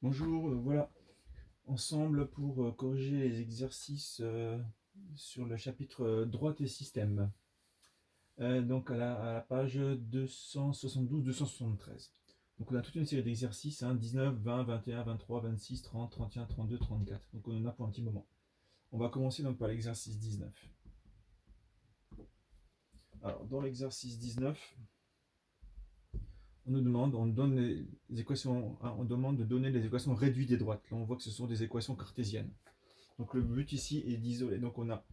Bonjour, voilà, ensemble pour corriger les exercices sur le chapitre droite et système. Donc à la page 272-273. Donc on a toute une série d'exercices, 19, 20, 21, 23, 26, 30, 31, 32, 34. Donc on en a pour un petit moment. On va commencer donc par l'exercice 19. Alors dans l'exercice 19, on donne les équations, on demande de donner les équations réduites des droites. Là on voit que ce sont des équations cartésiennes. Donc le but ici est d'isoler. Donc on a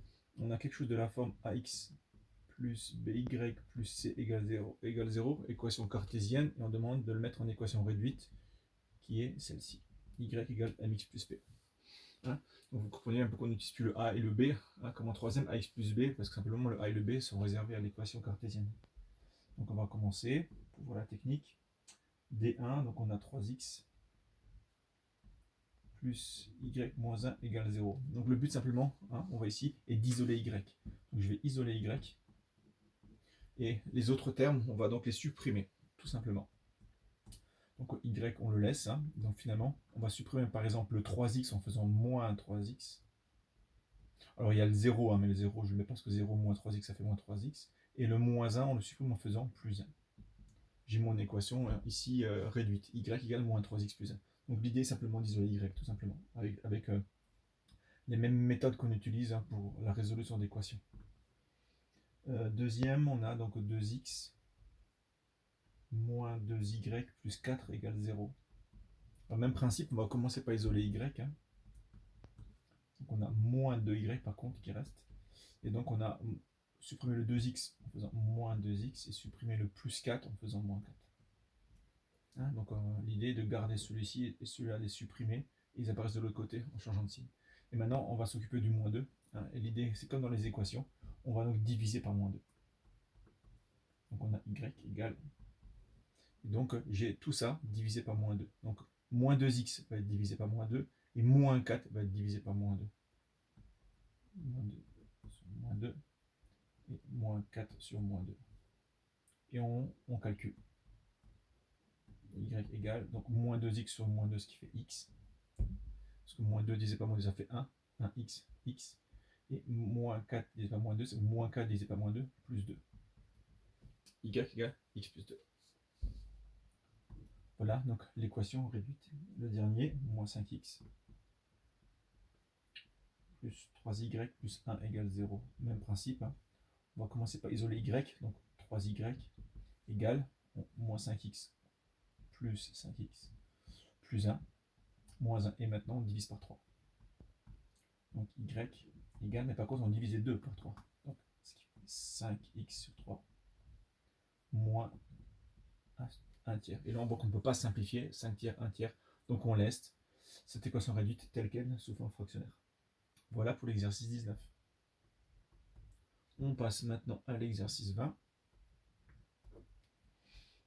quelque chose de la forme ax plus by plus c égale 0, équation cartésienne, et on demande de le mettre en équation réduite, qui est celle-ci, y égale mx plus p. Hein, donc vous comprenez un peu qu'on n'utilise plus le a et le b, hein, comme en troisième, ax plus b, parce que simplement le a et le b sont réservés à l'équation cartésienne. Donc on va commencer, pour voir la technique, d1, donc on a 3x plus y moins 1 égale 0. Donc le but simplement, hein, on va ici, est d'isoler y. Donc je vais isoler y. Et les autres termes, on va donc les supprimer, tout simplement. Donc y, on le laisse. Hein. Donc finalement, on va supprimer par exemple le 3x en faisant moins 3x. Alors il y a le 0, hein, mais le 0, je ne le mets pas parce que 0 moins 3x, ça fait moins 3x. Et le moins 1, on le supprime en faisant plus 1. J'ai mon équation ici réduite. Y égale moins 3x plus 1. Donc l'idée est simplement d'isoler y, tout simplement, avec les mêmes méthodes qu'on utilise hein, pour la résolution d'équations. Deuxième, on a donc 2x moins 2y plus 4 égale 0. Alors, même principe, on va commencer par isoler y. Hein. Donc on a moins 2y par contre qui reste. Et donc on a supprimé le 2x en faisant moins 2x et supprimé le plus 4 en faisant moins 4. Hein, donc l'idée est de garder celui-ci et celui-là, les supprimer. Et ils apparaissent de l'autre côté en changeant de signe. Et maintenant, on va s'occuper du moins 2. Hein, et l'idée, c'est comme dans les équations, on va donc diviser par moins 2. Donc on a y égale. Et donc j'ai tout ça divisé par moins 2. Donc moins 2x va être divisé par moins 2. Et moins 4 va être divisé par moins 2. Moins 2 sur moins 2. Et moins 4 sur moins 2. Et on calcule. Y égale, donc moins 2x sur moins 2, ce qui fait x. Parce que moins 2 divisé par moins 2, ça fait 1. 1x, x. Et moins 4 divisé par moins 2, c'est moins 4 divisé par moins 2, plus 2. Y égale x plus 2. Voilà, donc l'équation réduite. Le dernier, moins 5x plus 3y plus 1 égale 0. Même principe. Hein. On va commencer par isoler y. Donc 3y égale moins 5x plus 5x plus 1, moins 1. Et maintenant, on divise par 3. Donc y égale, mais par contre, on divise les 2 par 3. Donc, ce qui fait 5x sur 3 moins 1 tiers. Et là, on voit qu'on ne peut pas simplifier. 5 tiers, 1 tiers. Donc, on laisse cette équation réduite telle qu'elle sous forme fractionnaire. Voilà pour l'exercice 19. On passe maintenant à l'exercice 20.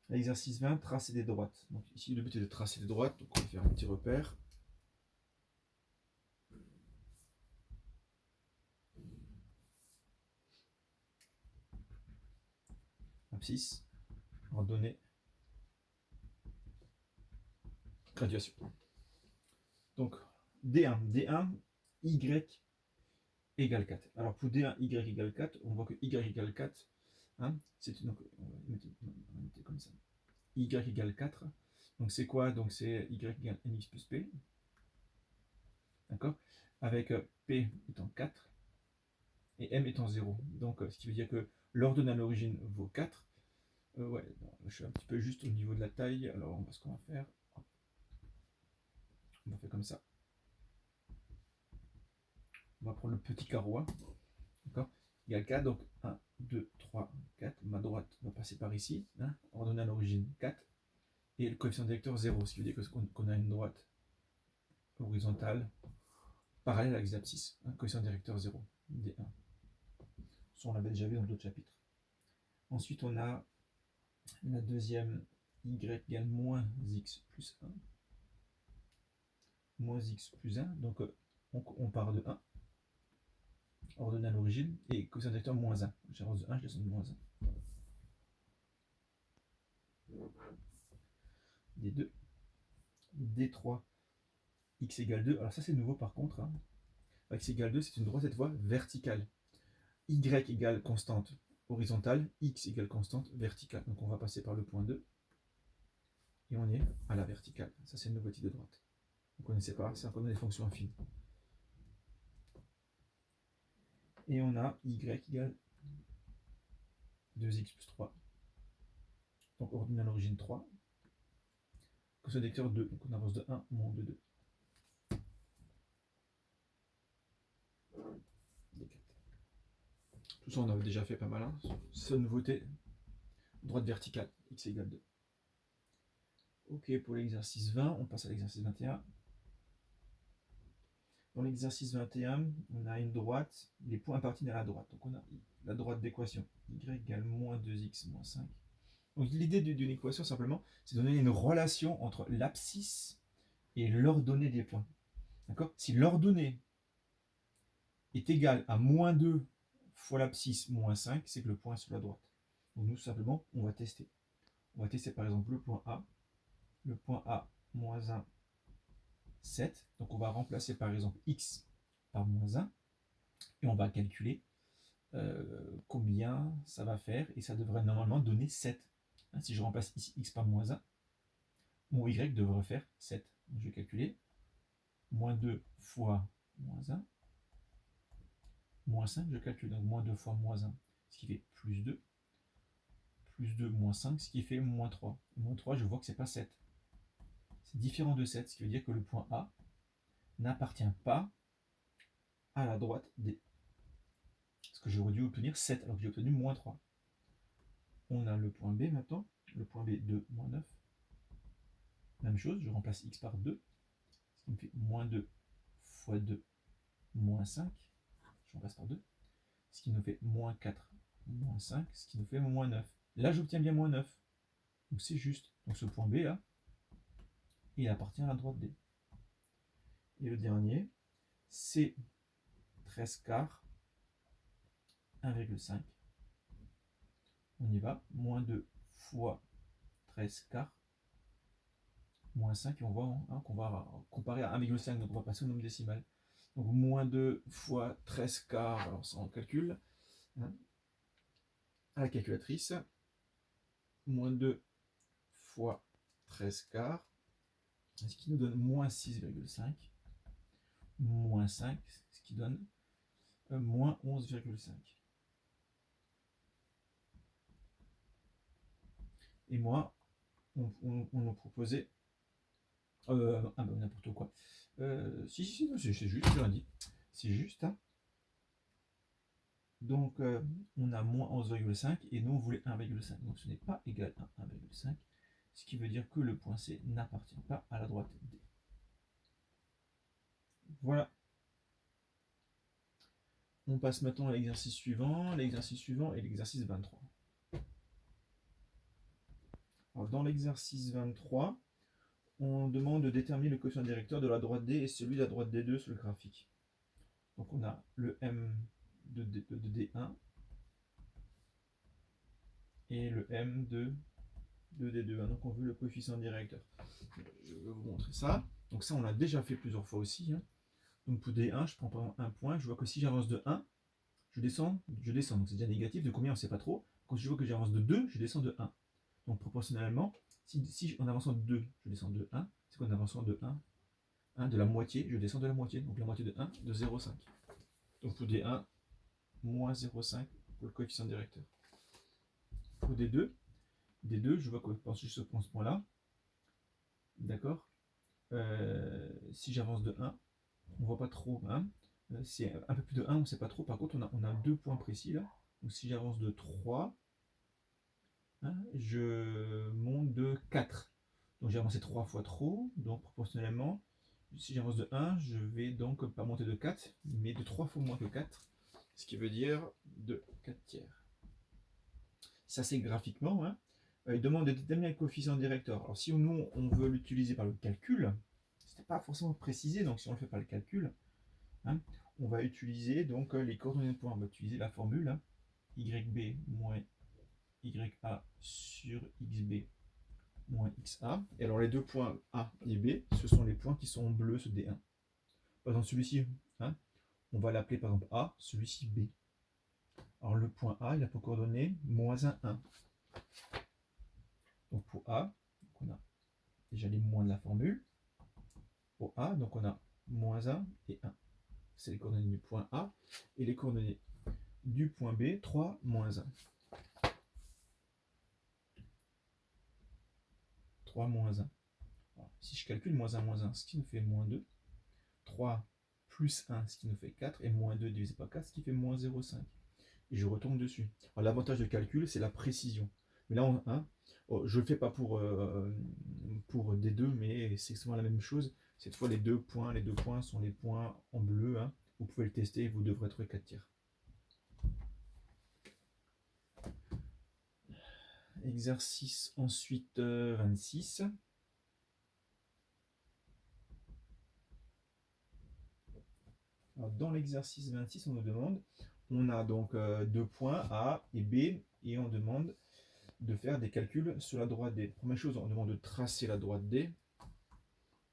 L'exercice 20, tracer des droites. Donc ici, le but est de tracer des droites. Donc on va faire un petit repère. Abscisse, ordonnée, graduation. Donc D1, Y égale 4. Alors pour D1, Y égale 4, on voit que Y égale 4. Hein, donc, on va mettre comme ça. Y égale 4. Donc c'est quoi? Donc c'est Y égale Nx plus P. D'accord? Avec P étant 4 et M étant 0. Donc ce qui veut dire que l'ordonnée à l'origine vaut 4. Ouais, je suis un petit peu juste au niveau de la taille. Alors, ce qu'on va faire, on va faire comme ça. On va prendre le petit carreau. D'accord? Il y a le 4, donc 1, 2, 3, 4. Ma droite va passer par ici. Hein, ordonnée à l'origine 4. Et le coefficient directeur 0, ce qui veut dire qu'on a une droite horizontale parallèle à l'axe d'abscisse. Hein, coefficient directeur 0, D1. Ça, on l'avait déjà vu dans d'autres chapitres. Ensuite, on a la deuxième, y égale moins x plus 1. Moins x plus 1, donc on part de 1, ordonnée à l'origine, et coefficient directeur moins 1. J'avance de 1, je descends de moins 1. D2, D3, x égale 2. Alors ça c'est nouveau par contre. Hein. X égale 2, c'est une droite cette fois verticale. Y égale constante horizontale, x égale constante verticale. Donc on va passer par le point 2. Et on est à la verticale. Ça c'est une nouveau type de droite. Vous ne connaissez pas, c'est encore des fonctions affines. Et on a y égale 2x plus 3. Donc ordinale origine 3. Cosine vecteur 2. Donc on avance de 1, moins de 2. Tout ça on avait déjà fait pas mal. Hein. Seule nouveauté, droite verticale, x égale 2. Ok, pour l'exercice 20, on passe à l'exercice 21. Dans l'exercice 21, on a une droite, les points appartiennent à la droite. Donc on a la droite d'équation, y égale moins 2x moins 5. Donc l'idée d'une équation, simplement, c'est de donner une relation entre l'abscisse et l'ordonnée des points. D'accord ? Si l'ordonnée est égale à moins 2 fois l'abscisse moins 5, c'est que le point est sur la droite. Donc nous, simplement, on va tester. On va tester par exemple le point A. Le point A, moins 1, 7. Donc on va remplacer par exemple x par moins 1. Et on va calculer combien ça va faire. Et ça devrait normalement donner 7. Hein, si je remplace ici x par moins 1, mon y devrait faire 7. Donc je vais calculer. Moins 2 fois moins 1. Moins 5, je calcule. Donc moins 2 fois moins 1, ce qui fait plus 2. Plus 2, moins 5, ce qui fait moins 3. Moins 3, je vois que c'est pas 7. C'est différent de 7, ce qui veut dire que le point A n'appartient pas à la droite D. Parce que j'aurais dû obtenir 7, alors que j'ai obtenu moins 3. On a le point B maintenant. Le point B, 2, moins 9. Même chose, je remplace x par 2. Ce qui me fait moins 2 fois 2, moins 5. Je remplace par 2. Ce qui nous fait moins 4, moins 5. Ce qui nous fait moins 9. Là, j'obtiens bien moins 9. Donc c'est juste. Donc ce point B là, il appartient à la droite D. Et le dernier, c'est 13 quarts, 1,5. On y va. Moins 2 fois 13 quarts, moins 5. Et on voit hein, qu'on va comparer à 1,5. Donc on va passer au nombre décimal. Donc moins 2 fois 13 quarts. Alors ça on calcule. Hein, à la calculatrice. Moins 2 fois 13 quarts. Ce qui nous donne moins 6,5. Moins 5. Ce qui donne moins 11,5. Et moi, on nous proposait. N'importe quoi. Si, c'est juste, je dit. C'est juste. Hein. Donc, on a moins 11,5 et nous, on voulait 1,5. Donc, ce n'est pas égal à 1,5. Ce qui veut dire que le point C n'appartient pas à la droite D. Voilà. On passe maintenant à l'exercice suivant. L'exercice suivant est l'exercice 23. Alors, dans l'exercice 23, on demande de déterminer le coefficient directeur de la droite D et celui de la droite D2 sur le graphique. Donc, on a le M de D1 et le M de D2. Donc, on veut le coefficient directeur. Je vais vous montrer ça. Donc, ça, on l'a déjà fait plusieurs fois aussi. Hein. Donc, pour D1, je prends par exemple un point. Je vois que si j'avance de 1, je descends. Donc, c'est déjà négatif. De combien, on ne sait pas trop. Quand je vois que j'avance de 2, je descends de 1. Donc, proportionnellement, si en avançant de 2, je descends de 1, c'est qu'en avançant de 1, de la moitié, je descends de la moitié. Donc, la moitié de 1, de 0,5. Donc, pour D1, moins 0,5 pour le coefficient directeur. Pour D2, je vois que je pense juste ce point-là. D'accord. Si j'avance de 1, on ne voit pas trop. Hein. C'est un peu plus de 1, on ne sait pas trop. Par contre, on a 2 points précis là. Donc si j'avance de 3, hein, je monte de 4. Donc j'ai avancé 3 fois trop. Donc proportionnellement, si j'avance de 1, je vais donc pas monter de 4, mais de 3 fois moins que 4. Ce qui veut dire de 4 tiers. Ça c'est graphiquement. Hein. Il demande de déterminer le coefficient directeur. Alors si nous on veut l'utiliser par le calcul, ce n'est pas forcément précisé, donc si on le fait par le calcul, hein, on va utiliser donc les coordonnées de point. On va utiliser la formule YB moins YA sur XB moins XA. Et alors les deux points A et B, ce sont les points qui sont en bleu, ce D1. Par exemple, celui-ci, hein, on va l'appeler par exemple A, celui-ci B. Alors le point A, il a pour coordonnées moins 1, 1. Donc pour A, on a déjà les moins de la formule. Pour A, donc on a moins 1 et 1. C'est les coordonnées du point A. Et les coordonnées du point B, 3, moins 1. 3, moins 1. Alors, si je calcule moins 1, ce qui nous fait moins 2. 3 plus 1, ce qui nous fait 4. Et moins 2 divisé par 4, ce qui fait moins 0,5. Et je retombe dessus. L'avantage de calcul, c'est la précision. Mais là, je ne le fais pas pour des deux, mais c'est souvent la même chose. Cette fois, les deux points sont les points en bleu. Hein. Vous pouvez le tester et vous devrez trouver 4 tiers. Exercice ensuite 26. Alors, dans l'exercice 26, on nous demande, on a donc deux points A et B, et on demande de faire des calculs sur la droite D. Première chose, on demande de tracer la droite D.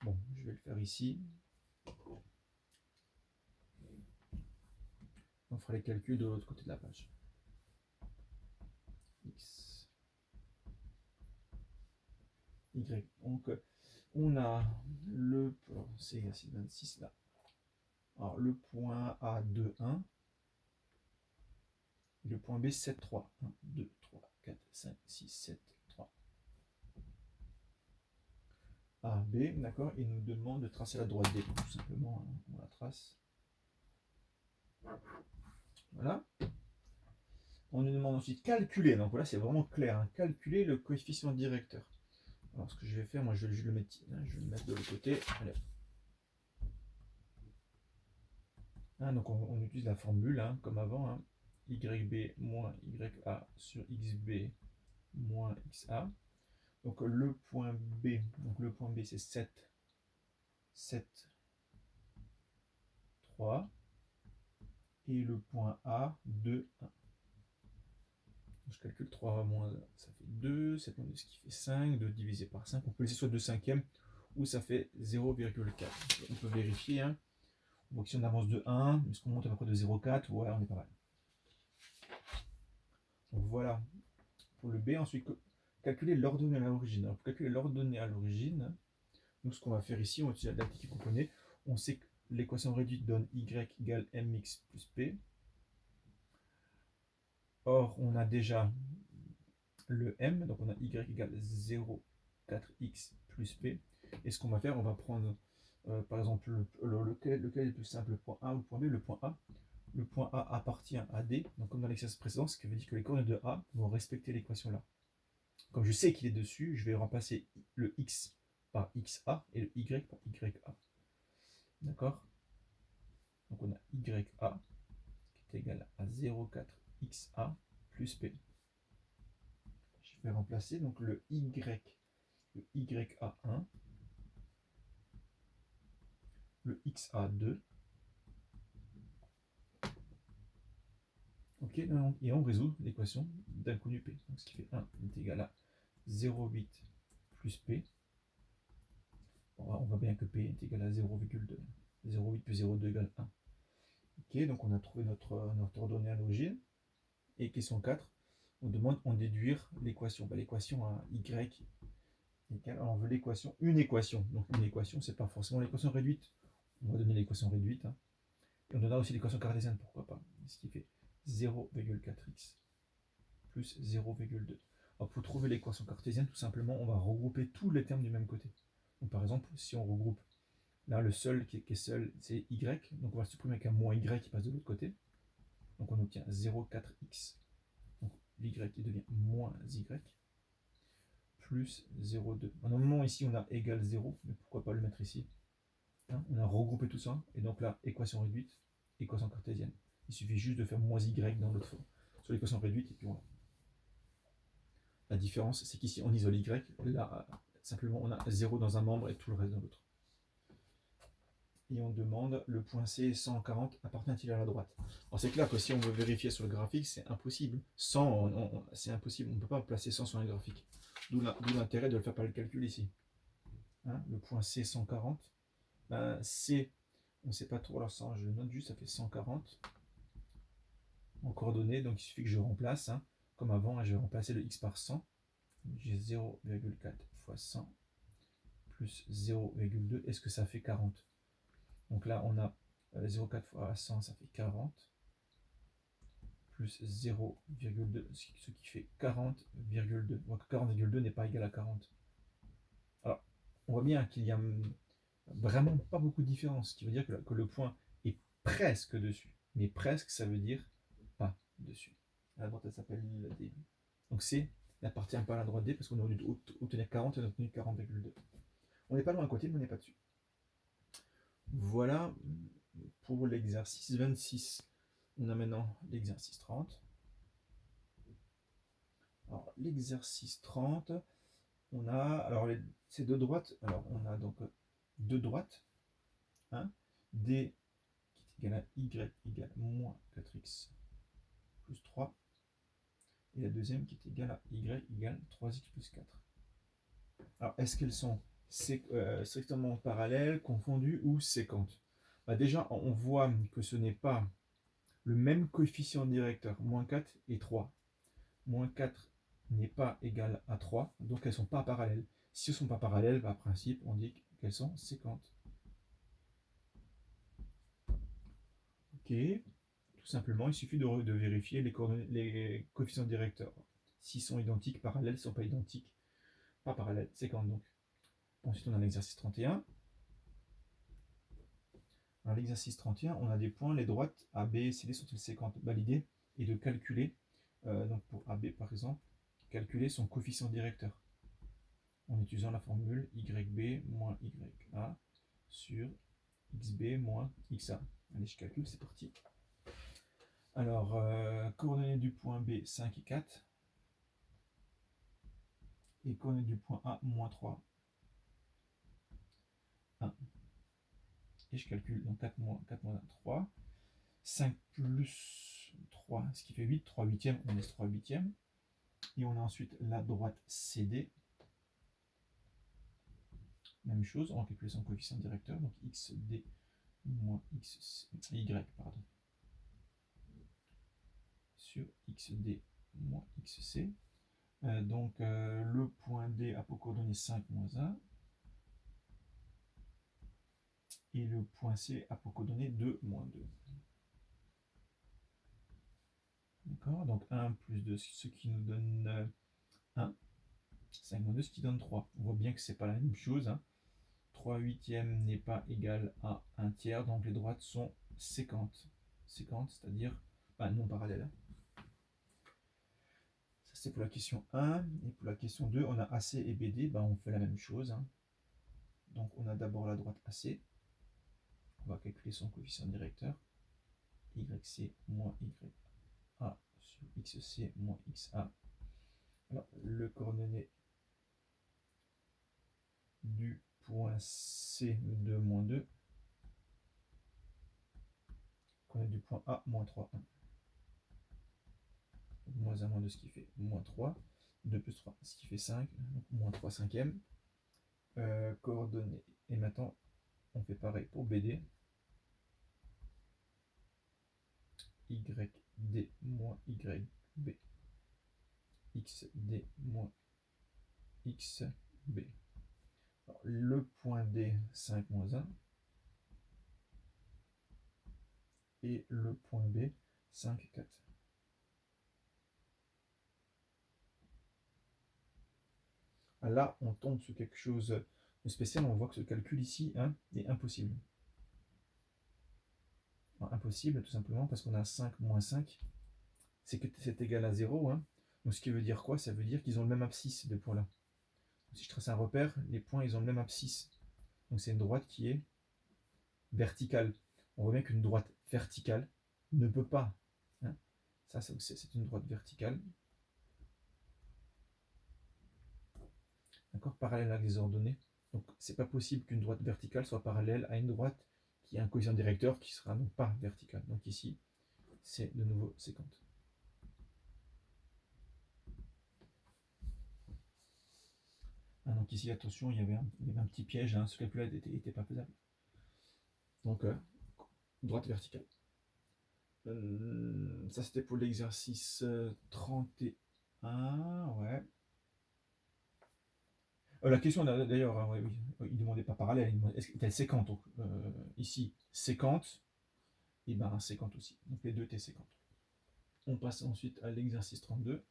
Bon, je vais le faire ici. On fera les calculs de l'autre côté de la page. X, Y. Donc, on a c'est l'exercice 26 là. Alors, le point A 2, 1. Et le point B 7, 3. 1, 2, 3, 4, 5, 6, 7, 3. A, B, d'accord. Il nous demande de tracer la droite D. Tout simplement, hein, on la trace. Voilà. On nous demande ensuite calculer. Donc voilà, c'est vraiment clair. Hein, calculer le coefficient directeur. Alors, ce que je vais faire, moi, je vais le mettre de l'autre côté. Allez. Hein, donc, on utilise la formule, hein, comme avant. Hein, YB moins YA sur XB moins XA. Donc, le point B, c'est 7, 7, 3. Et le point A, 2, 1. Je calcule 3 moins 1, ça fait 2, 7 moins 2, ce qui fait 5, 2 divisé par 5, on peut laisser soit 2 cinquièmes, ou ça fait 0,4. On peut vérifier, hein. On voit que si on avance de 1, est-ce qu'on monte à peu près de 0,4, ouais, on est pas mal. Donc voilà, pour le B, ensuite, calculer l'ordonnée à l'origine. Alors pour calculer l'ordonnée à l'origine, nous ce qu'on va faire ici, on utilise la tactique qu'on connaît, on sait que l'équation réduite donne y égale mx plus p. Or, on a déjà le m, donc on a y égale 0,4x plus p. Et ce qu'on va faire, on va prendre par exemple lequel est le plus simple, le point A ou le point B. Le point A. Le point A appartient à D, donc comme dans l'exercice précédent, ce qui veut dire que les coordonnées de A vont respecter l'équation là. Comme je sais qu'il est dessus, je vais remplacer le x par xa et le y par ya. D'accord? Donc on a ya qui est égal à 0,4xa plus p. Je vais remplacer donc le ya1, le xa2. Ok, et on résout l'équation d'inconnu p. Donc ce qui fait 1 est égal à 0,8 plus p. Bon, on voit bien que p est égal à 0,2. 0,8 plus 0,2 égale 1. Ok, donc on a trouvé notre ordonnée à l'origine. Et question 4, on demande en déduire l'équation. L'équation à y égale, on veut l'équation, une équation. Donc une équation, c'est pas forcément l'équation réduite. On va donner l'équation réduite. Hein. Et on donnera aussi l'équation cartésienne, pourquoi pas. Ce qui fait 0,4x plus 0,2. Alors pour trouver l'équation cartésienne, tout simplement, on va regrouper tous les termes du même côté. Donc par exemple, si on regroupe, là le seul qui est seul, c'est y. Donc on va supprimer avec un moins y qui passe de l'autre côté. Donc on obtient 0,4x. Donc l'y qui devient moins y plus 0,2. Normalement ici on a égal 0, mais pourquoi pas le mettre ici, hein, on a regroupé tout ça, et donc là, équation réduite, équation cartésienne. Il suffit juste de faire moins y dans l'autre forme, sur l'équation réduite, et puis voilà. La différence, c'est qu'ici on isole y, là, simplement on a 0 dans un membre et tout le reste dans l'autre. Et on demande le point C 140 appartient-il à la droite. Alors c'est clair que si on veut vérifier sur le graphique, c'est impossible. 100, c'est impossible, on ne peut pas placer 100 sur un graphique. D'où l'intérêt de le faire par le calcul ici. Hein, le point C, 140. Ben, C, on ne sait pas trop, alors ça, je le note juste, ça fait 140 en coordonnées, donc il suffit que je remplace, hein, comme avant, hein, je vais remplacer le x par 100. J'ai 0,4 fois 100 plus 0,2. Est-ce que ça fait 40? Donc là, on a 0,4 fois 100, ça fait 40. Plus 0,2, ce qui fait 40,2. Donc 40,2 n'est pas égal à 40. Alors, on voit bien qu'il y a vraiment pas beaucoup de différence, ce qui veut dire que le point est presque dessus. Mais presque, ça veut dire pas dessus. À la droite, elle s'appelle D. Donc C n'appartient pas à la droite D parce qu'on aurait dû obtenir 40 et on a obtenu 40,2. On n'est pas loin à côté, mais on n'est pas dessus. Voilà pour l'exercice 26. On a maintenant l'exercice 30. Alors, l'exercice 30, on a, alors c'est deux droites, alors on a donc deux droites, hein, D qui est égal à Y égale moins 4x plus 3, et la deuxième qui est égale à Y égale 3x plus 4. Alors, est-ce qu'elles sont strictement parallèles, confondues ou séquentes? Bah déjà, on voit que ce n'est pas le même coefficient directeur, moins 4 et 3. Moins 4 n'est pas égal à 3, donc elles ne sont pas parallèles. Si elles ne sont pas parallèles, par principe, on dit qu'elles sont séquentes. Ok, tout simplement, il suffit de vérifier les coefficients directeurs. S'ils sont identiques, parallèles, s'ils ne sont pas identiques, pas parallèles, séquentes donc. Ensuite, on a l'exercice 31. Dans l'exercice 31, on a des points, les droites A, B et C, D sont-elles séquentes? L'idée est de calculer, donc pour AB par exemple, calculer son coefficient directeur en utilisant la formule YB moins YA sur XB moins XA. Allez, je calcule, c'est parti. Alors, coordonnées du point B, 5 et 4. Et coordonnées du point A, moins 3. 1. Et je calcule, donc 4 moins 1, 3. 5 plus 3, ce qui fait 8. 3 huitièmes, on laisse 3 huitièmes. Et on a ensuite la droite CD. Même chose, on va calculer son coefficient directeur, donc XD moins Y, pardon, sur XD moins XC. Donc le point D a pour coordonnées 5 moins 1. Et le point C a pour coordonnées 2 moins 2. D'accord, donc 1 plus 2, ce qui nous donne 1. 5 moins 2, ce qui donne 3. On voit bien que c'est pas la même chose. Hein. 3 huitièmes n'est pas égal à 1 tiers, donc les droites sont séquentes. Séquentes, c'est-à-dire non parallèles. Ça c'est pour la question 1. Et pour la question 2, on a AC et BD, on fait la même chose. Hein. Donc on a d'abord la droite AC. On va calculer son coefficient directeur. YC moins YA sur XC moins XA. Alors, le coordonnée du point C, 2 moins 2. Coordonnée du point A, moins 3, 1. Donc, moins 1, moins 2, ce qui fait moins 3. 2 plus 3, ce qui fait 5. Donc, moins 3 cinquièmes. Coordonnées. Et maintenant, on fait pareil pour BD. YD moins YB. XD moins XB. Alors, le point D, 5 moins 1. Et le point B, 5, 4. Là, on tombe sur quelque chose de spécial. On voit que ce calcul ici est impossible. Alors, impossible, tout simplement, parce qu'on a 5 moins 5. C'est égal à 0. Hein. Donc, ce qui veut dire quoi? Ça veut dire qu'ils ont le même abscisse, ces deux points-là. Si je trace un repère, les points, ils ont le même abscisse. Donc, c'est une droite qui est verticale. On voit bien qu'une droite verticale ne peut pas. Hein. Ça, c'est une droite verticale. D'accord, parallèle à des ordonnées. Donc, c'est pas possible qu'une droite verticale soit parallèle à une droite qui a un coefficient directeur qui sera donc pas vertical. Donc ici, c'est de nouveau séquente. Ah, donc ici, attention, il y avait un petit piège, hein, ce calcul-là n'était pas faisable. Donc, droite verticale. Ça, c'était pour l'exercice 31, ouais. La question d'ailleurs, hein, ouais, oui, il demandait pas parallèle, il demandait est-ce que était séquente. Donc, ici, séquente, et ben séquente aussi. Donc les deux étaient séquentes. On passe ensuite à l'exercice 32.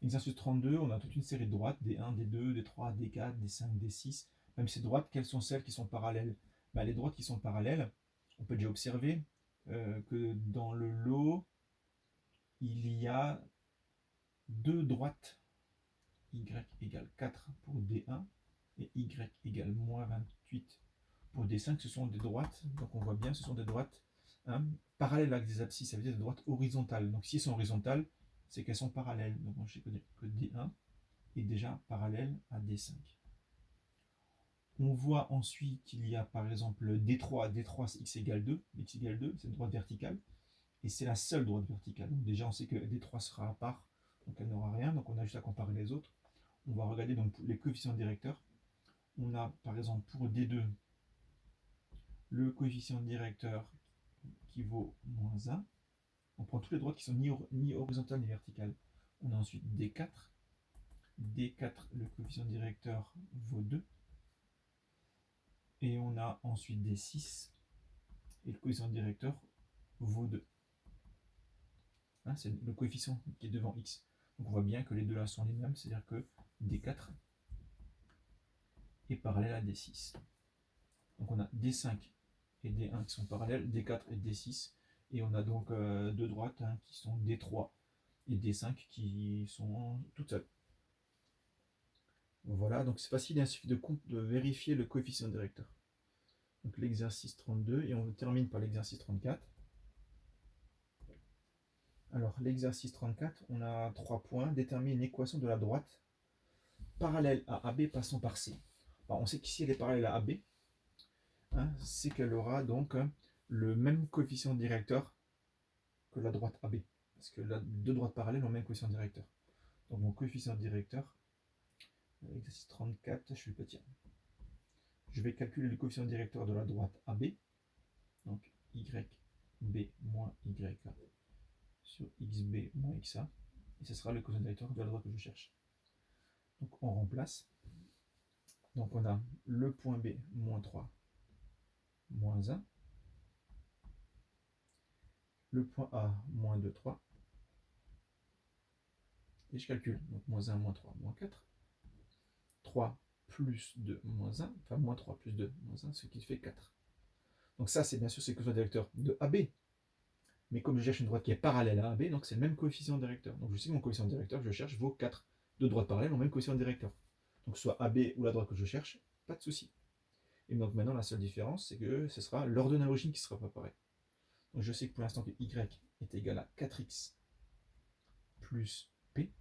Exercice 32, on a toute une série de droites, D1, D2, D3, D4, D5, D6. Même ces droites, quelles sont celles qui sont parallèles? Ben, les droites qui sont parallèles, on peut déjà observer que dans le lot, il y a deux droites, y égale 4 pour D1 et y égale moins 28 pour D5. Ce sont des droites, donc on voit bien, ce sont des droites, hein, parallèles à des abscisses, ça veut dire des droites horizontales. Donc si elles sont horizontales, c'est qu'elles sont parallèles. Donc je sais que D1 est déjà parallèle à D5. On voit ensuite qu'il y a par exemple D3, D3 c'est x égale 2, x égale 2, c'est une droite verticale, et c'est la seule droite verticale. Donc déjà on sait que D3 sera à part, donc elle n'aura rien, donc on a juste à comparer les autres. On va regarder donc les coefficients directeurs. On a par exemple pour D2 le coefficient directeur qui vaut moins 1. On prend toutes les droites qui sont ni horizontales ni verticales. On a ensuite D4. D4, le coefficient directeur vaut 2. Et on a ensuite D6. Et le coefficient directeur vaut 2. Hein, c'est le coefficient qui est devant x. Donc on voit bien que les deux là sont les mêmes, c'est-à-dire que D4 est parallèle à D6. Donc on a D5 et D1 qui sont parallèles, D4 et D6. Et on a donc deux droites, hein, qui sont D3 et D5 qui sont toutes seules. Voilà, donc c'est facile, il suffit de vérifier le coefficient directeur. Donc l'exercice 32, et on termine par l'exercice 34. Alors l'exercice 34, on a 3 points. Déterminer une équation de la droite parallèle à AB passant par C. Alors, on sait qu'ici elle est parallèle à AB, hein, c'est qu'elle aura donc le même coefficient directeur que la droite AB. Parce que deux droites parallèles ont le même coefficient directeur. Donc mon coefficient directeur, exercice 34, je vais le dire. Je vais calculer le coefficient directeur de la droite AB. Donc YB moins YA sur XB moins XA. Et ce sera le coefficient directeur de la droite que je cherche. Donc on remplace. Donc on a le point B moins 3 moins 1. Le point A moins 2, 3. Et je calcule. Donc moins 1, moins 3, moins 4. 3 plus 2, moins 1. Enfin moins 3 plus 2, moins 1, ce qui fait 4. Donc ça, c'est bien sûr, c'est le coefficient directeur de AB. Mais comme je cherche une droite qui est parallèle à AB, donc c'est le même coefficient directeur. Donc je sais que mon coefficient directeur que je cherche vaut 4. Deux droites parallèles ont le même coefficient directeur. Donc soit AB ou la droite que je cherche, pas de souci. Et donc maintenant, la seule différence, c'est que ce sera l'ordonnée à l'origine qui ne sera pas pareil. Donc je sais que pour l'instant que Y est égal à 4x plus P.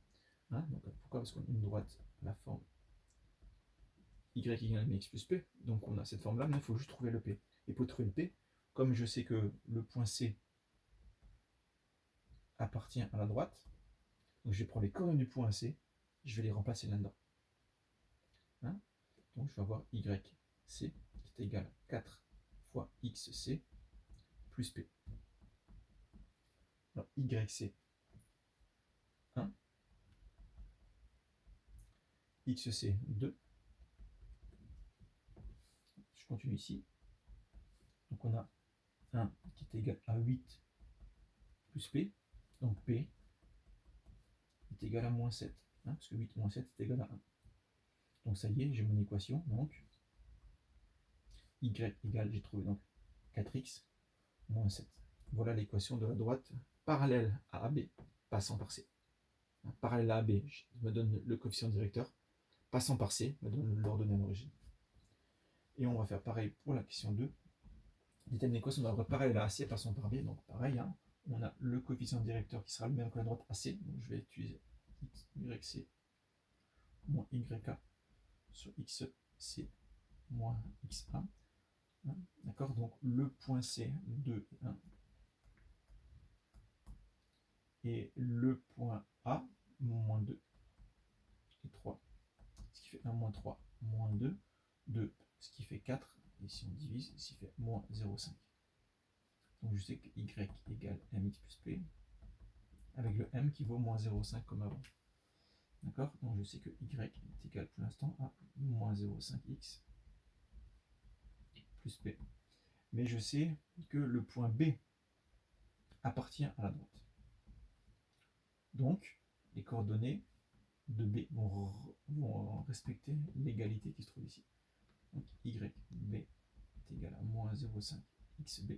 Hein, donc pourquoi? Parce qu'on a une droite à la forme Y égale à mx plus P. Donc on a cette forme-là, mais il faut juste trouver le P. Et pour trouver le P, comme je sais que le point C appartient à la droite, donc je vais prendre les coordonnées du point C, je vais les remplacer là-dedans. Hein, donc je vais avoir YC qui est égal à 4 fois XC plus P. Alors YC 1, XC 2. Je continue ici. Donc on a 1 qui est égal à 8 plus P. Donc P est égal à moins 7. Hein, parce que 8 moins 7 est égal à 1. Donc ça y est, j'ai mon équation. Donc Y égale, j'ai trouvé donc 4x moins 7. Voilà l'équation de la droite parallèle à AB passant par C. Parallèle à AB me donne le coefficient directeur. Passant par C me donne l'ordonnée à l'origine. Et on va faire pareil pour la question 2. Déterminer l'équation de la droite parallèle à AC passant par B. Donc pareil, hein, on a le coefficient directeur qui sera le même que la droite AC. Donc je vais utiliser YC moins YK sur XC moins XA. D'accord, donc le point C, 2 et 1. Et le point A, moins 2. et 3, ce qui fait 1 moins 3, moins 2, 2, ce qui fait 4, et si on divise, ce qui fait moins 0,5. Donc je sais que y égale mx plus p, avec le m qui vaut moins 0,5 comme avant. D'accord? Donc je sais que y est égal pour l'instant à moins 0,5x plus p. Mais je sais que le point B appartient à la droite. Donc, les coordonnées de B vont respecter l'égalité qui se trouve ici. Donc, YB est égal à moins 0,5 XB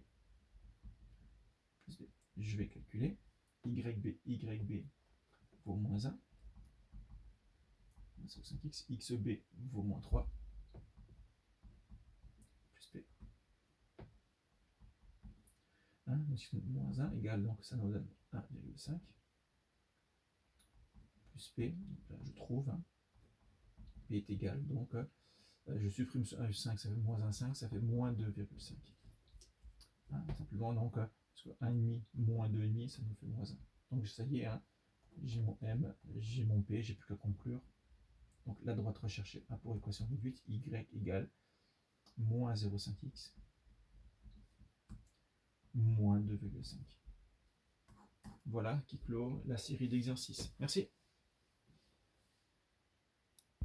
plus B. Je vais calculer. YB vaut moins 1. 0,5x. XB vaut moins 3. Plus P. Donc, moins 1 égale, donc ça nous donne 1,5. Plus P, donc là je trouve, P est égal, donc je supprime ce 1,5, ça fait moins 1,5, ça fait moins 2,5. Simplement, donc, parce que 1,5 moins 2,5, ça nous fait moins 1. Donc ça y est, j'ai mon M, j'ai mon P, j'ai plus qu'à conclure. Donc la droite recherchée pour équation réduite, Y égale moins 0,5x moins 2,5. Voilà qui clôt la série d'exercices. Merci.